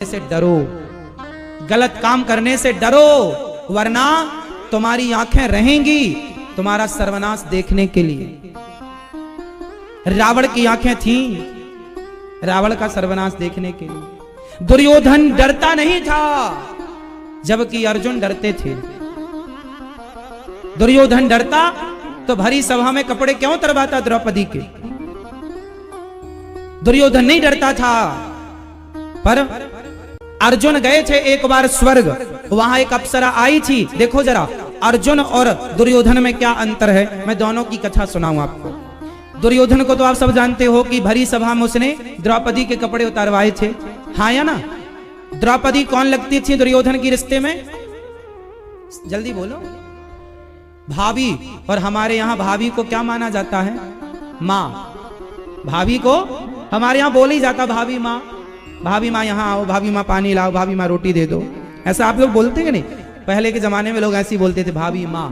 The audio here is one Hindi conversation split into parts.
से डरो, गलत काम करने से डरो, वरना तुम्हारी आंखें रहेंगी तुम्हारा सर्वनाश देखने के लिए। रावण की आंखें थीं रावण का सर्वनाश देखने के लिए। दुर्योधन डरता नहीं था जबकि अर्जुन डरते थे। दुर्योधन डरता तो भरी सभा में कपड़े क्यों उतरवाता द्रौपदी के। दुर्योधन नहीं डरता था। पर अर्जुन गए थे एक बार स्वर्ग, वहां एक अप्सरा आई थी। देखो जरा अर्जुन और दुर्योधन में क्या अंतर है, मैं दोनों की कथा सुनाऊं आपको। दुर्योधन को तो आप सब जानते हो कि भरी सभा में उसने द्रौपदी के कपड़े उतारवाए थे, हाँ या ना। द्रौपदी कौन लगती थी दुर्योधन की रिश्ते में, जल्दी बोलो। भाभी। और हमारे यहां भाभी को क्या माना जाता है, माँ। भाभी को हमारे यहां बोल ही जाता भाभी माँ। भाभी माँ यहाँ आओ, भाभी माँ पानी लाओ, भाभी माँ रोटी दे दो, ऐसा आप लोग बोलते हैं नहीं। पहले के जमाने में लोग ऐसे ही बोलते थे, भाभी माँ।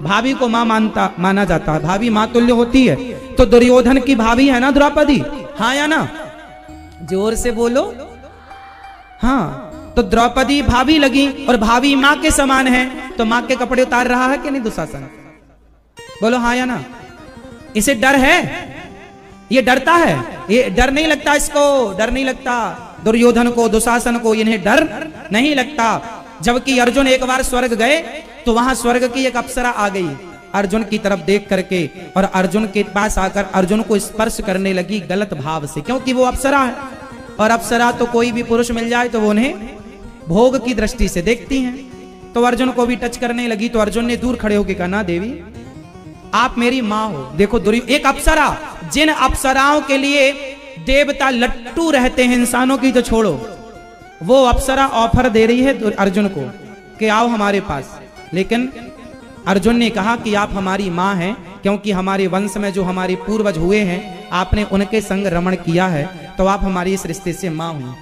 भाभी को माँ माना जाता है, भाभी माँ तुल्य होती है। तो दुर्योधन की भाभी है ना द्रौपदी, हाँ या ना, जोर से बोलो। हाँ, तो द्रौपदी भाभी लगी और भाभी माँ के समान है, तो माँ के कपड़े उतार रहा है कि नहीं दुशासन, बोलो हाँ या ना। इसे डर है, ये डरता है, ये डर नहीं लगता, इसको डर नहीं लगता। दुर्योधन को, दुशासन को इन्हें डर नहीं लगता। जबकि अर्जुन एक बार स्वर्ग गए तो वहां स्वर्ग की एक अप्सरा आ गई अर्जुन की तरफ देख करके, और अर्जुन के पास आकर अर्जुन को स्पर्श करने लगी गलत भाव से, क्योंकि वो अप्सरा है। और अप्सरा तो कोई भी पुरुष मिल जाए तो वो उन्हें भोग की दृष्टि से देखती हैं। तो अर्जुन को भी टच करने लगी, तो अर्जुन ने दूर खड़े होकर कहा, ना देवी आप मेरी माँ हो। देखो एक अप्सरा, जिन अप्सराओं के लिए देवता लट्टू रहते हैं इंसानों की तो छोड़ो, वो अप्सरा ऑफर दे रही है अर्जुन को कि आओ हमारे पास। लेकिन अर्जुन ने कहा कि आप हमारी माँ हैं, क्योंकि हमारे वंश में जो हमारे पूर्वज हुए हैं आपने उनके संग रमण किया है, तो आप हमारी इस रिश्ते से माँ हुई।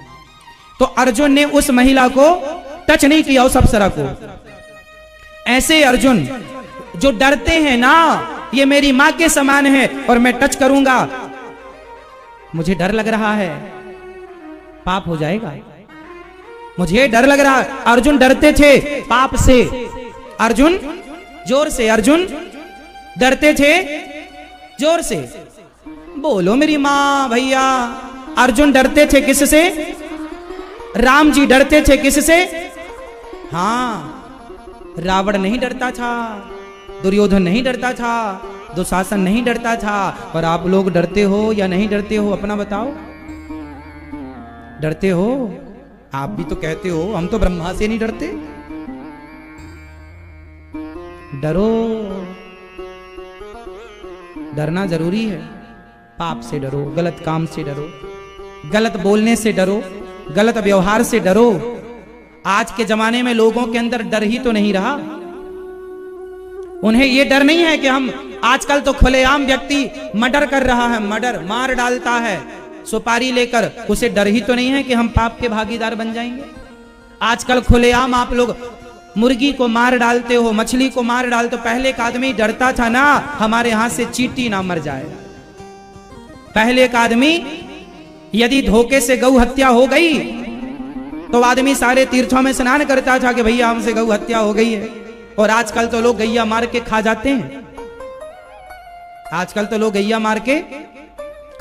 तो अर्जुन ने उस महिला को टच नहीं किया, उस अप्सरा को। ऐसे अर्जुन जो डरते हैं ना, ये मेरी मां के समान है और मैं टच करूंगा, मुझे डर लग रहा है, पाप हो जाएगा, मुझे डर लग रहा है। अर्जुन डरते थे पाप से। अर्जुन जोर से, अर्जुन डरते थे जोर से, बोलो मेरी मां भैया। अर्जुन डरते थे किससे, राम जी डरते थे किससे, हाँ रावण नहीं डरता था, दुर्योधन नहीं डरता था, दुशासन नहीं डरता था। और आप लोग डरते हो या नहीं डरते हो, अपना बताओ। डरते हो, आप भी तो कहते हो हम तो ब्रह्मा से नहीं डरते। डरो, डरना जरूरी है। पाप से डरो, गलत काम से डरो, गलत बोलने से डरो, गलत व्यवहार से डरो। आज के जमाने में लोगों के अंदर डर ही तो नहीं रहा। उन्हें यह डर नहीं है कि हम, आजकल तो खुलेआम व्यक्ति मर्डर कर रहा है, मर्डर मार डालता है सुपारी लेकर, उसे डर ही तो नहीं है कि हम पाप के भागीदार बन जाएंगे। आजकल खुलेआम आप लोग मुर्गी को मार डालते हो, मछली को मार डालते हो। पहले का आदमी डरता था ना हमारे हाथ से चींटी ना मर जाए। पहले का आदमी यदि धोखे से गौ हत्या हो गई तो आदमी सारे तीर्थों में स्नान करता था कि भैया हमसे गौ हत्या हो गई है। और आजकल तो लोग गैया मार के खा जाते हैं, आजकल तो लोग गैया मार के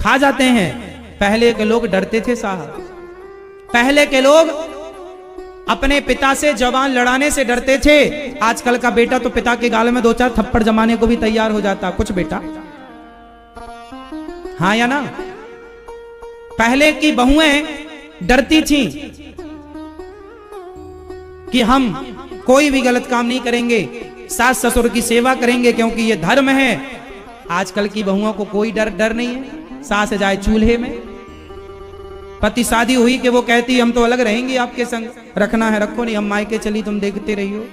खा जाते हैं। पहले के लोग डरते थे साहब। पहले के लोग अपने पिता से जवान लड़ाने से डरते थे। आजकल का बेटा तो पिता के गाल में 2-4 थप्पड़ जमाने को भी तैयार हो जाता कुछ बेटा, हाँ या ना। पहले की बहुएं डरती थीं कि हम कोई भी गलत काम नहीं करेंगे, सास ससुर की सेवा करेंगे क्योंकि ये धर्म है। आजकल की बहुओं को कोई डर नहीं है। सास जाए चूल्हे में, पति शादी हुई कि वो कहती हम तो अलग रहेंगे, आपके संग रखना है रखो, नहीं हम मायके चली तुम देखते रहियो,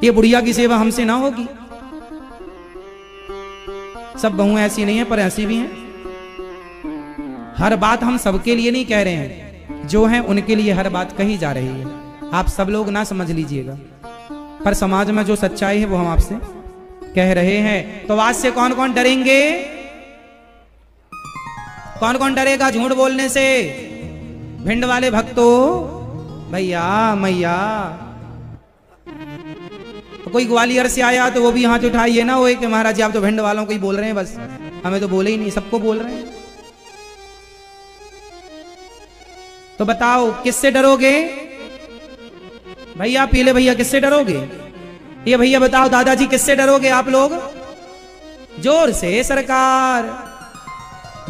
ये बुढ़िया की सेवा हमसे ना होगी। सब बहुएं ऐसी नहीं है, पर ऐसी भी हैं। हर बात हम सबके लिए नहीं कह रहे हैं, जो है उनके लिए हर बात कही जा रही है। आप सब लोग ना समझ लीजिएगा, पर समाज में जो सच्चाई है वो हम आपसे कह रहे हैं। तो आज से कौन कौन डरेंगे, कौन कौन डरेगा झूठ बोलने से? भिंड वाले भक्तों, भैया मैया, तो कोई ग्वालियर से आया तो वो भी हाथ उठाइए ना, वो कि महाराज जी आप तो भिंड वालों को ही बोल रहे हैं, बस हमें तो बोले ही नहीं, सबको बोल रहे हैं। तो बताओ किससे डरोगे भैया? पीले भैया किससे डरोगे? ये भैया बताओ दादाजी किससे डरोगे आप लोग? जोर से सरकार।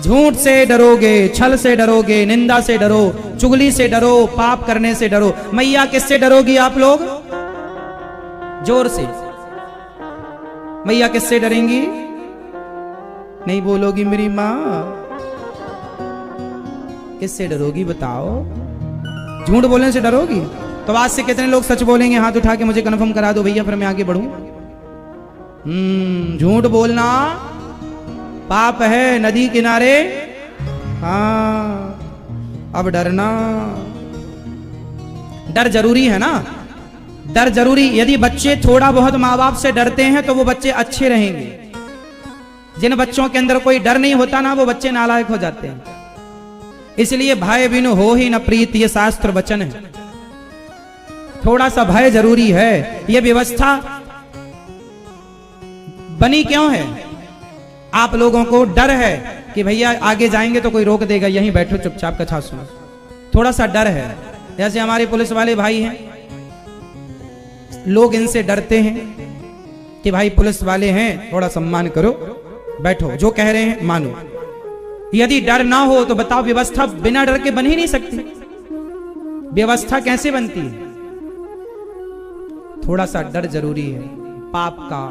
झूठ से डरोगे, छल से डरोगे, निंदा से डरो, चुगली से डरो, पाप करने से डरो। मैया किससे डरोगी आप लोग? जोर से। मैया किससे डरेंगी? नहीं बोलोगी मेरी मां? किससे डरोगी बताओ? झूठ बोलने से डरोगी? तो आज से कितने लोग सच बोलेंगे? हाथ उठा के मुझे कन्फर्म करा दो भैया, फिर मैं आगे बढ़ूं। झूठ बोलना पाप है नदी किनारे। हाँ, अब डरना, डर जरूरी है ना, डर जरूरी। यदि बच्चे थोड़ा बहुत माँ बाप से डरते हैं तो वो बच्चे अच्छे रहेंगे। जिन बच्चों के अंदर कोई डर नहीं होता ना, वो बच्चे नालायक हो जाते हैं। इसलिए भय बिनु हो ही न प्रीत, ये शास्त्र वचन है। थोड़ा सा भय जरूरी है। ये व्यवस्था बनी क्यों है? आप लोगों को डर है कि भैया आगे जाएंगे तो कोई रोक देगा, यहीं बैठो चुपचाप कथा सुनो। थोड़ा सा डर है। जैसे हमारे पुलिस वाले भाई हैं, लोग इनसे डरते हैं कि भाई पुलिस वाले हैं, थोड़ा सम्मान करो, बैठो, जो कह रहे हैं मानो। यदि डर ना हो तो बताओ व्यवस्था बिना डर के बन ही नहीं सकती। व्यवस्था कैसे बनती है? थोड़ा सा डर जरूरी है। पाप का,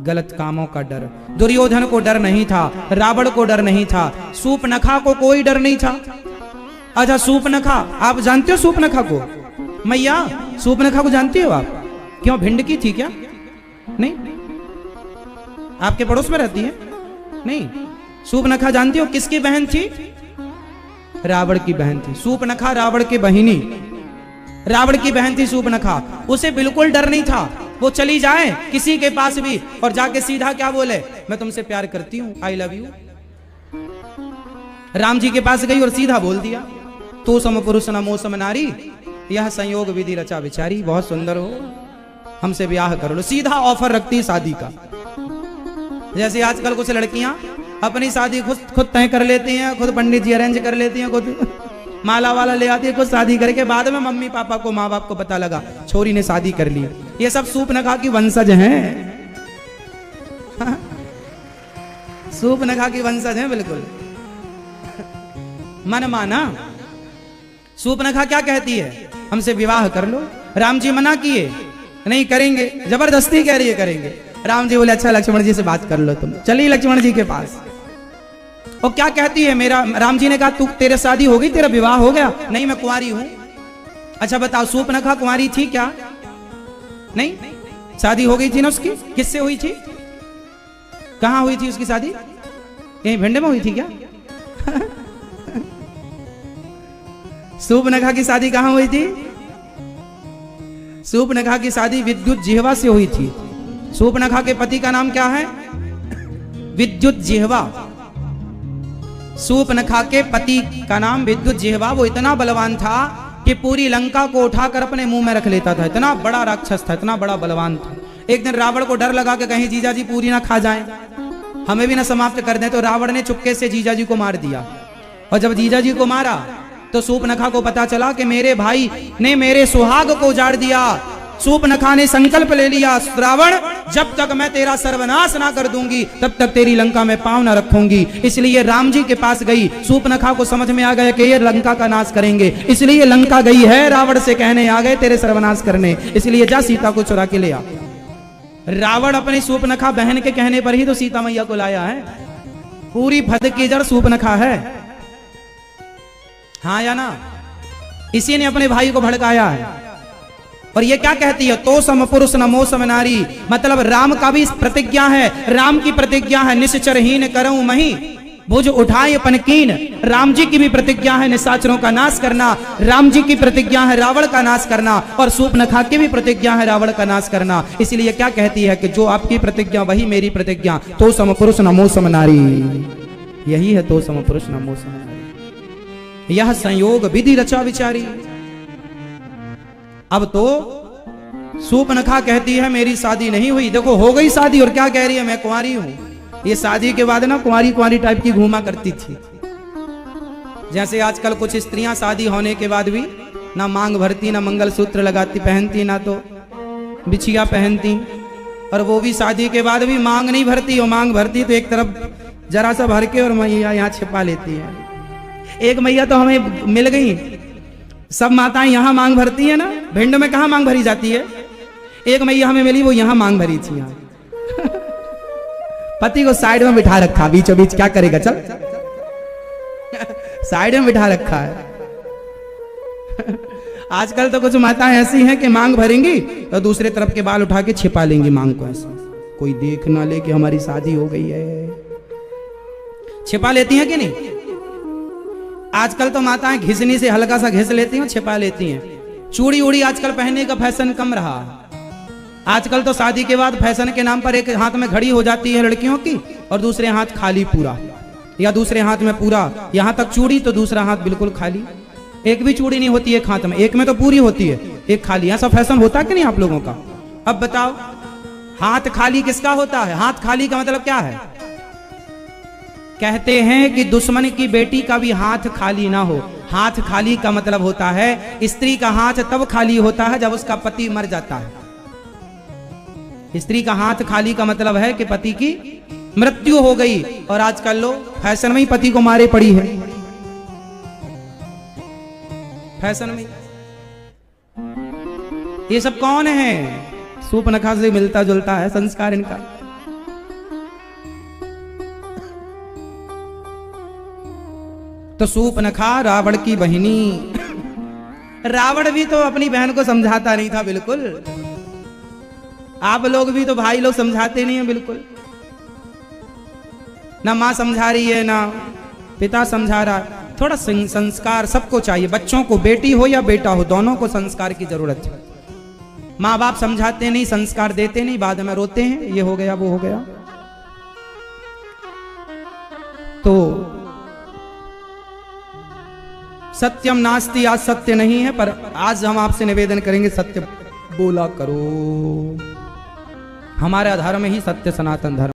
गलत कामों का डर। दुर्योधन को डर नहीं था, रावण को डर नहीं था, सूपनखा को कोई डर नहीं था। अच्छा सूपनखा, आप जानते हो सूपनखा को? मैया सूपनखा को जानती हो आप? क्यों, भिंड की थी क्या? नहीं, आपके पड़ोस में रहती है? नहीं। सूपनखा जानती हो किसकी बहन थी? रावण की बहन थी। सूपनखा रावण की बहिनी, रावण की बहन थी सूपनखा। उसे बिल्कुल डर नहीं था। वो चली जाए किसी के पास भी और जाके सीधा क्या बोले? मैं तुमसे प्यार करती हूं, I love you. Ram ji के पास गई और सीधा बोल दिया, तो सम पुरुष न मो सम नारी, यह संयोग विधि रचा विचारी। बहुत सुंदर हो, हमसे ब्याह कर लो। सीधा ऑफर रखती शादी का। जैसे आजकल कुछ लड़कियां अपनी शादी खुद तय कर लेती हैं, खुद पंडित जी अरेंज कर लेती हैं, खुद माला वाला ले आती है, खुद शादी करके बाद में मम्मी पापा को, माँ बाप को पता लगा छोरी ने शादी कर ली। ये सब सूपनखा की वंशज हैं। सूपनखा की वंशज हैं बिल्कुल। मन माना। सूपनखा क्या कहती है? हमसे विवाह कर लो। राम जी मना किए, नहीं करेंगे, जबरदस्ती कह रही है करेंगे। राम जी बोले अच्छा लक्ष्मण जी से बात कर लो तुम। चली लक्ष्मण जी के पास। और क्या कहती है? मेरा, राम जी ने कहा तू, तेरे शादी हो गई, तेरा विवाह हो गया? नहीं मैं कुंवारी हूं। अच्छा बताओ सूपनखा कुंवारी थी क्या? नहीं, शादी हो गई थी ना उसकी। किससे हुई थी? कहां हुई थी उसकी शादी? यहीं भिंड में हुई थी क्या? सूपनखा की शादी कहां हुई थी? सूपनखा की शादी विद्युत जिह्वा से हुई थी। सूपनखा के पति का नाम क्या है? विद्युत जिह्वा। सूपनखा के पति का नाम विद्युत जिह्वा। वो इतना बलवान था कि पूरी लंका को उठाकर अपने मुंह में रख लेता था। इतना बड़ा राक्षस था, इतना बड़ा बलवान था। एक दिन रावण को डर लगा कि कहीं जीजाजी पूरी ना खा जाएं, हमें भी ना समाप्त कर दें, तो रावण ने चुपके से जीजाजी को मार दिया। और जब जीजाजी को मारा तो सूपनखा को पता चला कि मेरे भाई ने मेरे सुहाग को उजाड़ दिया। सूपनखा ने संकल्प ले लिया, रावण जब तक मैं तेरा सर्वनाश ना कर दूंगी तब तक तेरी लंका में पांव ना रखूंगी। इसलिए राम जी के पास गई। सूपनखा को समझ में आ गया कि ये लंका का नाश करेंगे, इसलिए लंका गई है रावण से कहने आ गए तेरे सर्वनाश करने, इसलिए जा सीता को चुरा के ले आ। रावण अपनी सूपनखा बहन के कहने पर ही तो सीता मैया को लाया है। पूरी फद की जड़ सूपनखा है। हाँ या ना? इसी ने अपने भाई को भड़काया है। और ये क्या कहती है? तो सम पुरुष न मो सम नारी। मतलब राम का भी प्रतिज्ञा है, राम की प्रतिज्ञा है निश्चरहीन करऊं मही भुज उठाए पनकीन। राम जी की भी प्रतिज्ञा है निशाचरों का नाश करना। राम जी की प्रतिज्ञा है रावण का नाश करना। और सूपनखा की भी प्रतिज्ञा है रावण का नाश करना। इसलिए क्या कहती है कि जो आपकी प्रतिज्ञा वही मेरी प्रतिज्ञा। तो सम पुरुष न मो सम नारी। यही है तो सम पुरुष न मो सम नारी। यह संयोग विधि रचा विचारी। अब तो सूपनखा कहती है मेरी शादी नहीं हुई। देखो हो गई शादी और क्या कह रही है, मैं कुंवारी हूं। ये शादी के बाद ना कुंवारी कुंवारी टाइप की घूमा करती थी। जैसे आजकल कुछ स्त्रियां शादी होने के बाद भी ना मांग भरती, ना मंगलसूत्र लगाती पहनती, ना तो बिछिया पहनती, और वो भी शादी के बाद भी मांग नहीं भरती। और मांग भरती तो एक तरफ जरा सा भर के और मैया यहाँ छिपा लेती है। एक मैया तो हमें मिल गई, सब माताएं यहाँ मांग भरती है ना, भिंड में कहाँ मांग भरी जाती है। एक मैया हमें मिली, वो यहाँ मांग भरी थी। यहाँ पति को साइड में बिठा रखा, बीचों बीच क्या करेगा, चल साइड में बिठा रखा है। आजकल तो कुछ माताएं ऐसी हैं कि मांग भरेंगी तो दूसरे तरफ के बाल उठा के छिपा लेंगी मांग को, ऐसा कोई देख ना ले कि हमारी शादी हो गई है। छिपा लेती हैं कि नहीं। आजकल तो माताएं घिसनी से हल्का सा घिस लेती हैं, छिपा लेती हैं। चूड़ी उड़ी आजकल पहनने का फैशन कम रहा। आजकल तो शादी के बाद फैशन के नाम पर एक हाथ में घड़ी हो जाती है लड़कियों की और दूसरे हाथ खाली पूरा, या दूसरे हाथ में पूरा यहां तक चूड़ी तो दूसरा हाथ बिल्कुल खाली। एक भी चूड़ी नहीं होती एक हाथ में, एक में तो पूरी होती है, एक खाली। ऐसा फैशन होता कि नहीं आप लोगों का। अब बताओ हाथ खाली किसका होता है। हाथ खाली का मतलब क्या है। कहते हैं कि दुश्मन की बेटी का भी हाथ खाली ना हो। हाथ खाली का मतलब होता है स्त्री का हाथ तब खाली होता है जब उसका पति मर जाता है। स्त्री का हाथ खाली का मतलब है कि पति की मृत्यु हो गई। और आजकल लोग फैशन में ही पति को मारे पड़ी है, फैशन में। ये सब कौन है। सूपनखा से मिलता जुलता है संस्कार इनका। तो सूपनखा रावण की बहिनी। रावण भी तो अपनी बहन को समझाता नहीं था बिल्कुल। आप लोग भी तो भाई लोग समझाते नहीं है बिल्कुल। ना माँ समझा रही है ना पिता समझा रहा। थोड़ा संस्कार सबको चाहिए। बच्चों को, बेटी हो या बेटा हो, दोनों को संस्कार की जरूरत है। माँ बाप समझाते नहीं, संस्कार देते नहीं, बाद में रोते हैं ये हो गया वो हो गया। तो सत्यम नास्ति, आज सत्य नहीं है, पर आज हम आपसे निवेदन करेंगे सत्य बोला करो। हमारा धर्म ही सत्य सनातन धर्म।